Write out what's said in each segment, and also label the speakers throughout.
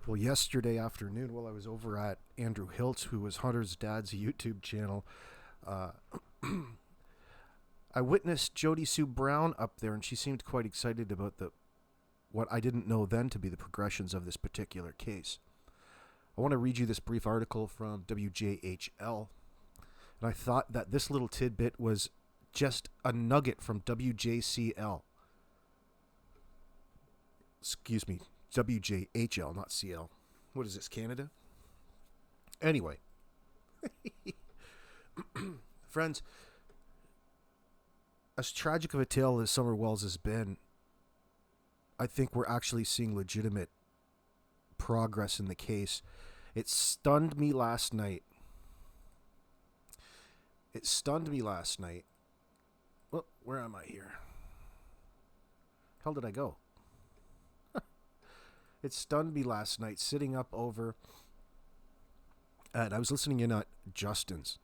Speaker 1: Well, yesterday afternoon, while I was over at Andrew Hiltz, who was Hunter's dad's YouTube channel, uh, I witnessed Jody Sue Brown up there, and she seemed quite excited about the what I didn't know then to be the progressions of this particular case. I want to read you this brief article from WJHL, and I thought that this little tidbit was just a nugget from WJCL. Excuse me, WJHL, not CL. What is this, Canada? Anyway, friends, as tragic of a tale as Summer Wells has been, I think we're actually seeing legitimate progress in the case. It stunned me last night. Well, where am I here? How did I go? It stunned me last night sitting up over and I was listening in at Justin's.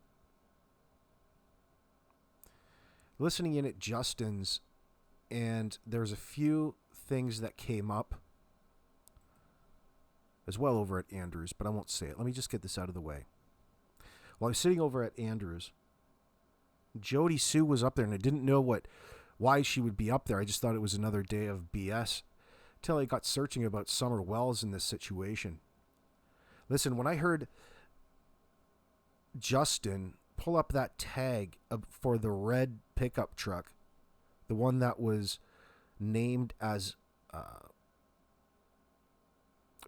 Speaker 1: And there's a few things that came up as well over at Andrews, but I won't say it. Let me just get this out of the way. While I was sitting over at Andrews, Jody Sue was up there, and I didn't know why she would be up there. I just thought it was another day of BS until I got searching about Summer Wells in this situation. Listen, when I heard Justin pull up that tag for the red pickup truck, the one that was named as a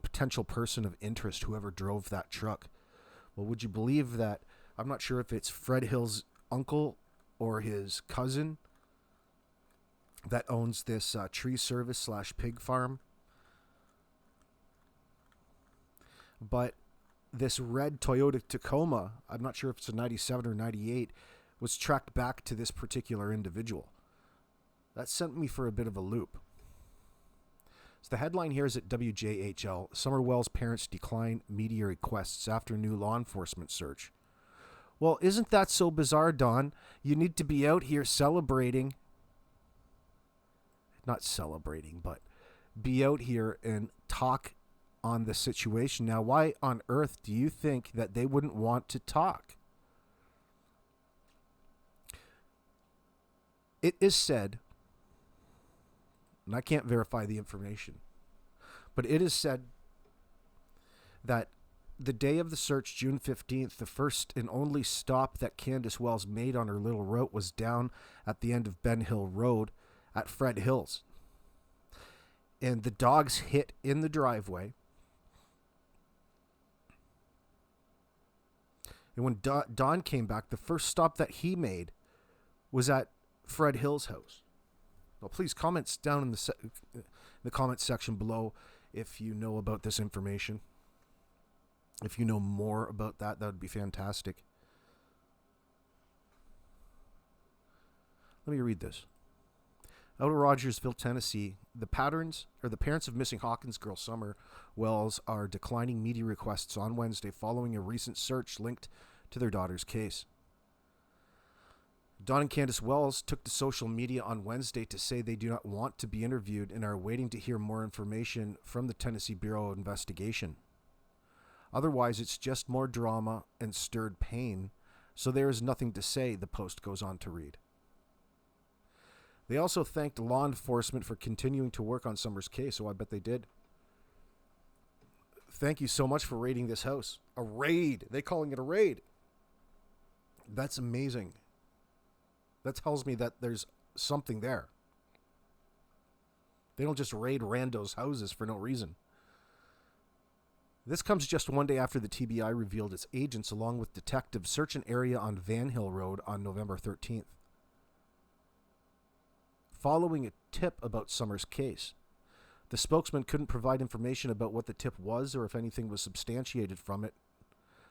Speaker 1: potential person of interest, whoever drove that truck. Well, would you believe that? I'm not sure if it's Fred Hill's uncle or his cousin that owns this tree service / pig farm. But this red Toyota Tacoma, I'm not sure if it's a 97 or 98, was tracked back to this particular individual. That sent me for a bit of a loop. So the headline here is at WJHL, Summer Wells' parents decline media requests after new law enforcement search. Well, isn't that so bizarre, Don? You need to be out here celebrating. Not celebrating, but be out here and talk on the situation. Now, why on earth do you think that they wouldn't want to talk? It is said, and I can't verify the information, but it is said that the day of the search, June 15th, the first and only stop that Candus Wells made on her little route was down at the end of Ben Hill Road at Fred Hill's. And the dogs hit in the driveway. And when Don came back, the first stop that he made was at Fred Hill's house. Well, please comment down in the comment section below if you know about this information. If you know more about that, that would be fantastic. Let me read this. Out of Rogersville, Tennessee, the parents of missing Hawkins girl Summer Wells are declining media requests on Wednesday following a recent search linked to their daughter's case. Don and Candus Wells took to social media on Wednesday to say they do not want to be interviewed and are waiting to hear more information from the Tennessee Bureau of Investigation. Otherwise, it's just more drama and stirred pain, so there is nothing to say, the post goes on to read. They also thanked law enforcement for continuing to work on Summer's case, so I bet they did. Thank you so much for raiding this house. A raid. They're calling it a raid. That's amazing. That tells me that there's something there. They don't just raid randos' houses for no reason. This comes just one day after the TBI revealed its agents, along with detectives, search an area on Van Hill Road on November 13th. Following a tip about Summer's case, the spokesman couldn't provide information about what the tip was or if anything was substantiated from it.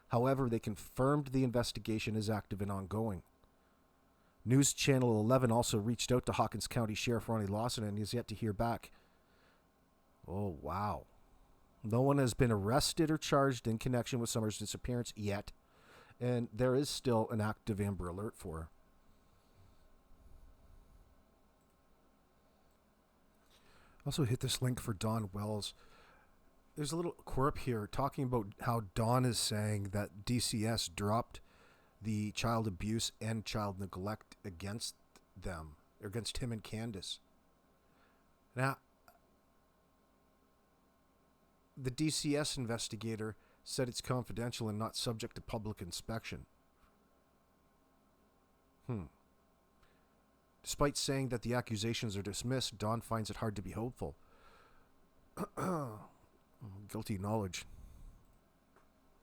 Speaker 1: However, they confirmed the investigation is active and ongoing. News Channel 11 also reached out to Hawkins County Sheriff Ronnie Lawson and is yet to hear back. Oh, wow. No one has been arrested or charged in connection with Summer's disappearance yet, and there is still an active Amber Alert for her. Also hit this link for Don Wells. There's a little quirk here talking about how Don is saying that DCS dropped the child abuse and child neglect against them, or against him and Candus. Now, the DCS investigator said it's confidential and not subject to public inspection. Despite saying that the accusations are dismissed, Don finds it hard to be hopeful. Guilty knowledge.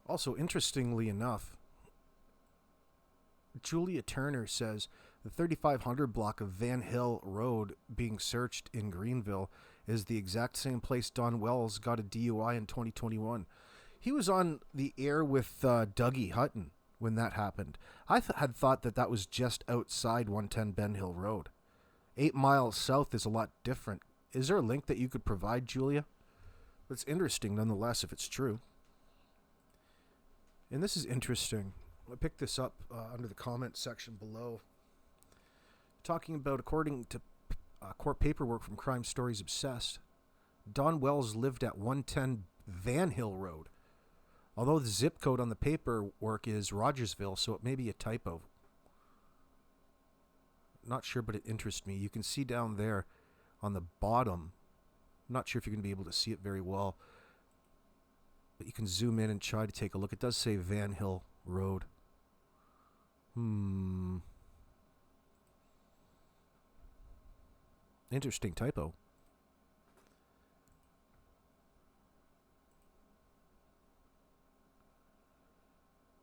Speaker 1: Also, interestingly enough, Julia Turner says the 3500 block of Van Hill Road being searched in Greenville is the exact same place Don Wells got a DUI in 2021. He was on the air with Dougie Hutton when that happened. I had thought that was just outside 110 Ben Hill Road. 8 miles south is a lot different. Is there a link that you could provide, Julia? It's interesting nonetheless if it's true. And this is interesting. I picked this up under the comment section below. Talking about, according to court paperwork from Crime Stories Obsessed, Don Wells lived at 110 Van Hill Road. Although the zip code on the paperwork is Rogersville, so it may be a typo. Not sure, but it interests me. You can see down there on the bottom, I'm not sure if you're going to be able to see it very well, but you can zoom in and try to take a look. It does say Van Hill Road. Interesting typo.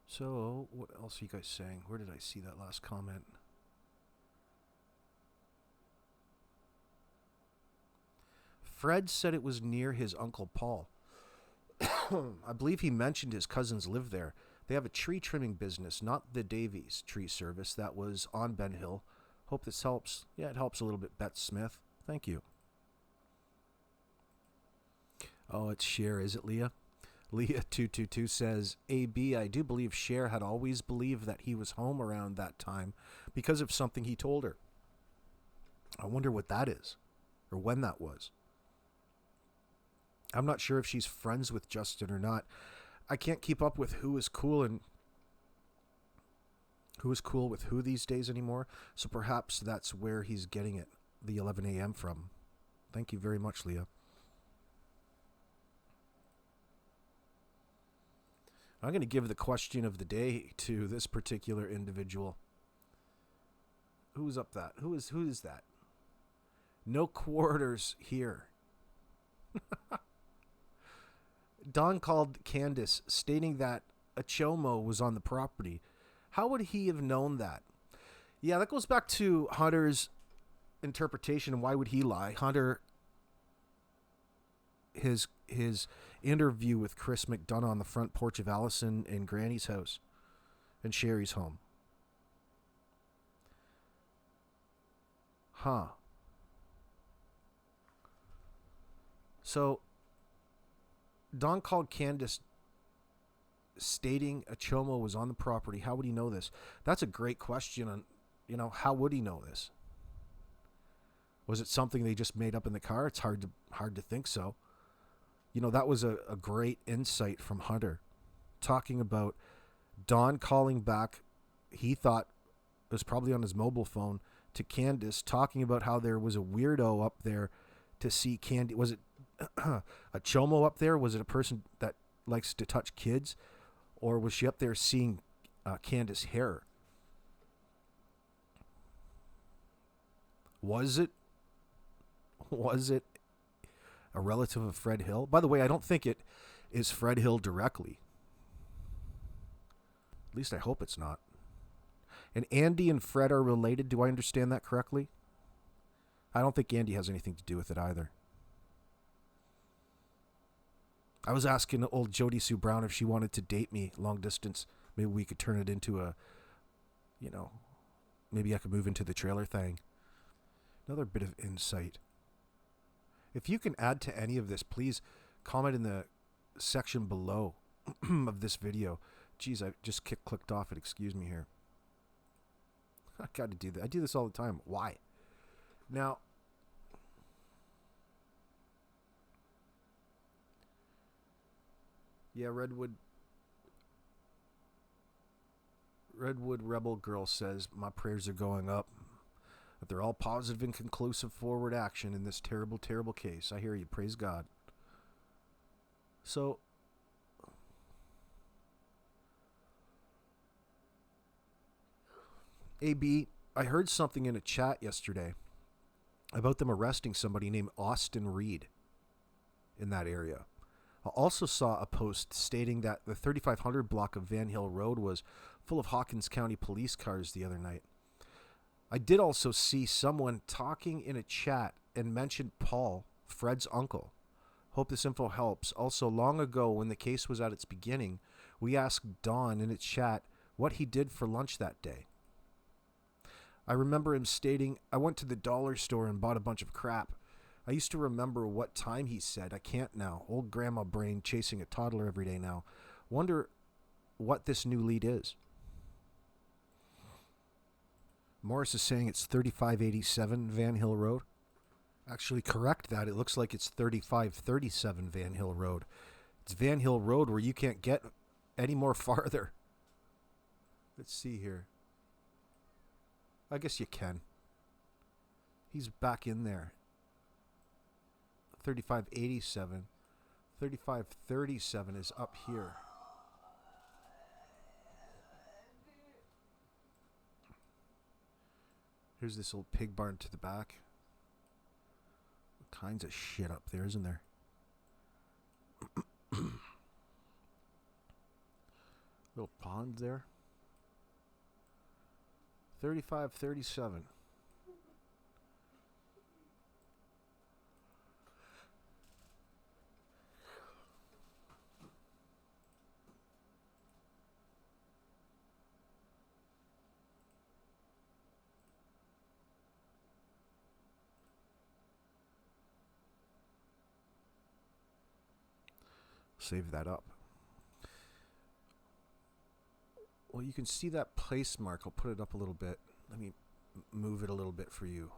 Speaker 1: So, what else are you guys saying? Where did I see that last comment? Fred said it was near his Uncle Paul. I believe he mentioned his cousins live there. They have a tree trimming business, not the Davies Tree Service that was on Ben Hill. Hope this helps. Yeah, it helps a little bit, Beth Smith. Thank you. Oh, it's Cher, is it, Leah? Leah222 says, AB, I do believe Cher had always believed that he was home around that time because of something he told her. I wonder what that is, or when that was. I'm not sure if she's friends with Justin or not. I can't keep up with who is cool and who is cool with who these days anymore, so perhaps that's where he's getting it, the 11 a.m. from. Thank you very much, Leah. I'm going to give the question of the day to this particular individual. Who's up that? Who is that? No quarters here. Don called Candus, stating that a chomo was on the property. How would he have known that? Yeah, that goes back to Hunter's interpretation. And why would he lie? Hunter, his interview with Chris McDonough on the front porch of Allison and Granny's house and Sherry's home. So Don called Candus, stating a chomo was on the property. How would he know this? That's a great question. On, how would he know this? Was it something they just made up in the car? It's hard to think so. That was a great insight from Hunter, talking about Don calling back. He thought it was probably on his mobile phone to Candus, talking about how there was a weirdo up there to see Candy. Was it a chomo up there? Was it a person that likes to touch kids? Or was she up there seeing Candus' hair? Was it a relative of Fred Hill? By the way, I don't think it is Fred Hill directly. At least I hope it's not. And Andy and Fred are related. Do I understand that correctly? I don't think Andy has anything to do with it either. I was asking old Jody Sue Brown if she wanted to date me long distance. Maybe we could turn it into a, maybe I could move into the trailer thing. Another bit of insight. If you can add to any of this, please comment in the section below of this video. Geez, I just clicked off it. Excuse me here. I got to do that. I do this all the time. Why? Now, Yeah, Redwood Rebel Girl says, my prayers are going up. But they're all positive and conclusive forward action in this terrible, terrible case. I hear you. Praise God. So, AB, I heard something in a chat yesterday about them arresting somebody named Austin Reed in that area. I also saw a post stating that the 3500 block of Van Hill Road was full of Hawkins County police cars the other night. I did also see someone talking in a chat and mentioned Paul, Fred's uncle. Hope this info helps. Also, long ago when the case was at its beginning, we asked Don in a chat what he did for lunch that day. I remember him stating, I went to the dollar store and bought a bunch of crap. I used to remember what time he said. I can't now. Old grandma brain chasing a toddler every day now. Wonder what this new lead is. Morris is saying it's 3587 Van Hill Road. Actually, correct that. It looks like it's 3537 Van Hill Road. It's Van Hill Road where you can't get any more farther. Let's see here. I guess you can. He's back in there. 3587. 3537 is up here. Here's this old pig barn to the back. All kinds of shit up there, isn't there? Little pond there. 3537. Save that up. Well, you can see that place mark. I'll put it up a little bit. Let me move it a little bit for you.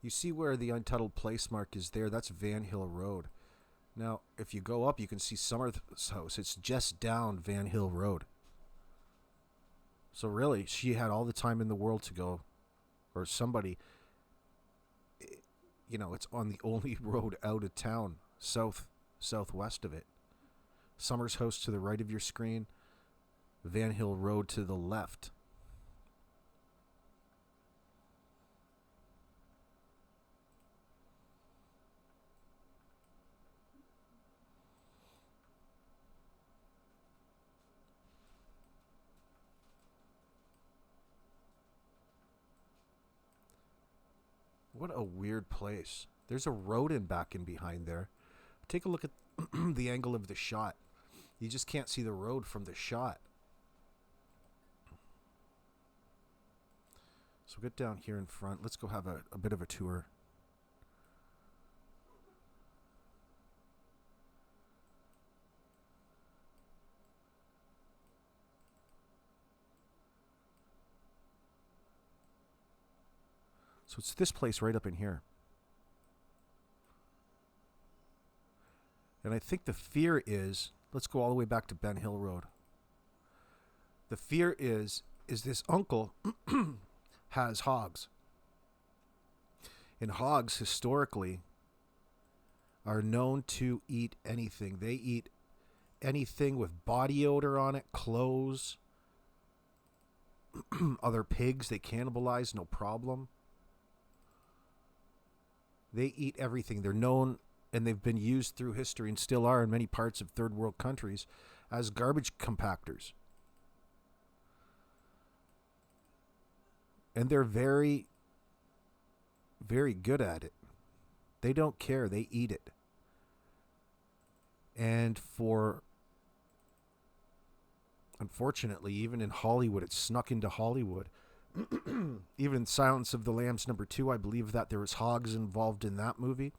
Speaker 1: You see where the untitled place mark is there? That's Van Hill Road. Now, if you go up, you can see Summer's house. It's just down Van Hill Road. So really, she had all the time in the world to go, or somebody, you know, it's on the only road out of town, southwest of it. Summer's house to the right of your screen, Van Hill Road to the left. What a weird place. There's a road in back and behind there. Take a look at the angle of the shot. You just can't see the road from the shot. So get down here in front. Let's go have a bit of a tour. So it's this place right up in here. And I think the fear is, let's go all the way back to Ben Hill Road. The fear is this uncle has hogs. And hogs historically are known to eat anything. They eat anything with body odor on it, clothes, other pigs they cannibalize, no problem. They eat everything. They're known, and they've been used through history and still are in many parts of third world countries as garbage compactors. And they're very, very good at it. They don't care. They eat it. And unfortunately, even in Hollywood, it snuck into Hollywood. Even Silence of the Lambs #2, I believe that there was hogs involved in that movie.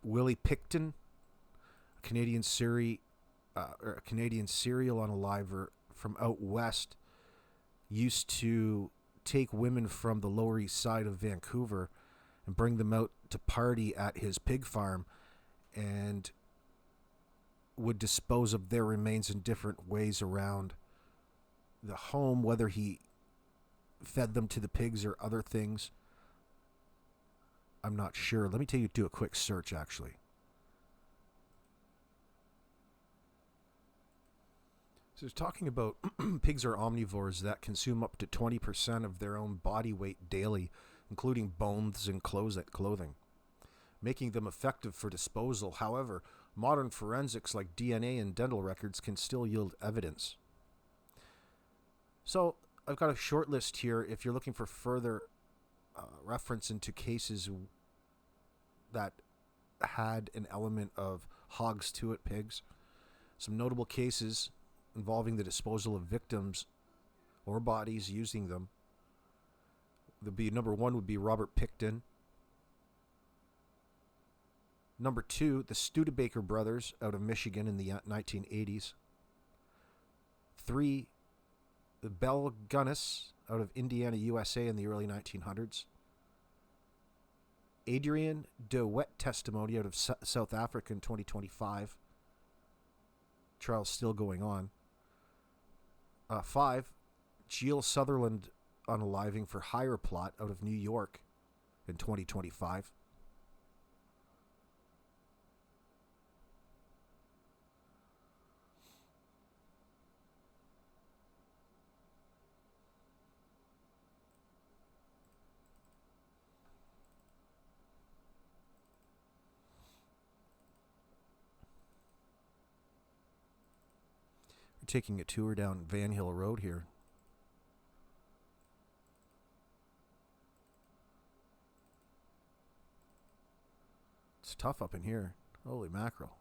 Speaker 1: Willie Picton, a Canadian serial unaliver from out west, used to take women from the Lower East Side of Vancouver and bring them out to party at his pig farm and would dispose of their remains in different ways around the home, whether he fed them to the pigs or other things. I'm not sure. Let me do a quick search, actually. So it's talking about pigs are omnivores that consume up to 20% of their own body weight daily, including bones and clothing, making them effective for disposal. However, modern forensics like DNA and dental records can still yield evidence. So I've got a short list here if you're looking for further reference into cases that had an element of hogs to it, pigs. Some notable cases involving the disposal of victims or bodies using them. Number one would be Robert Pickton. Number two, the Studebaker brothers out of Michigan in the 1980s. 3, the Bell Gunnis out of Indiana, USA in the early 1900s. Adrian de Wet testimony out of South Africa in 2025. Trial's still going on. 5, Jill Sutherland unaliving for hire plot out of New York in 2025. Taking a tour down Van Hill Road here. It's tough up in here. Holy mackerel.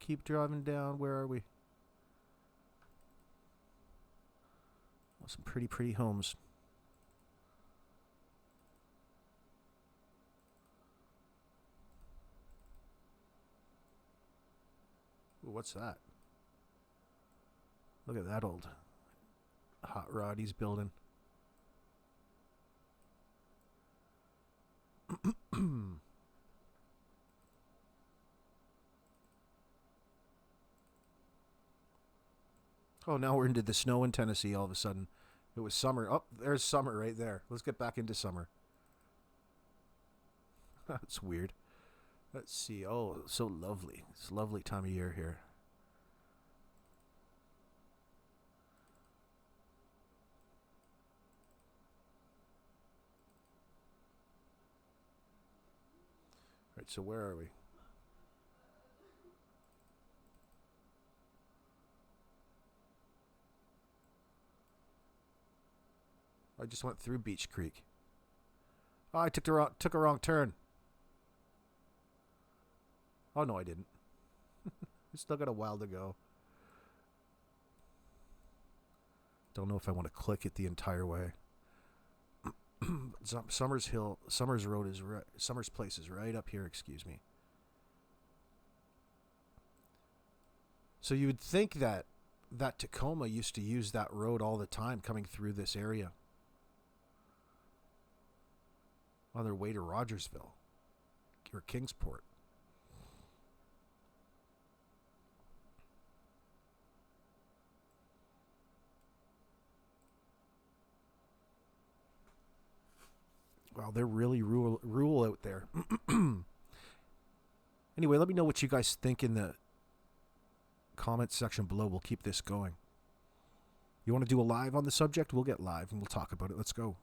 Speaker 1: Keep driving down. Where are we? Oh, some pretty homes. Ooh, what's that? Look at that old hot rod he's building. Oh, now we're into the snow in Tennessee all of a sudden. It was summer. Oh, there's summer right there. Let's get back into summer. That's weird. Let's see. Oh, so lovely. It's a lovely time of year here. Right, so where are we? I just went through Beach Creek. Oh, I took a wrong turn. Oh, no, I didn't. We still got a while to go. Don't know if I want to click it the entire way. Summers Place is right up here, excuse me. So you would think that Tacoma used to use that road all the time coming through this area on their way to Rogersville or Kingsport. Wow, they're really rural out there. Anyway, let me know what you guys think in the comment section below. We'll keep this going. You want to do a live on the subject? We'll get live and we'll talk about it. Let's go.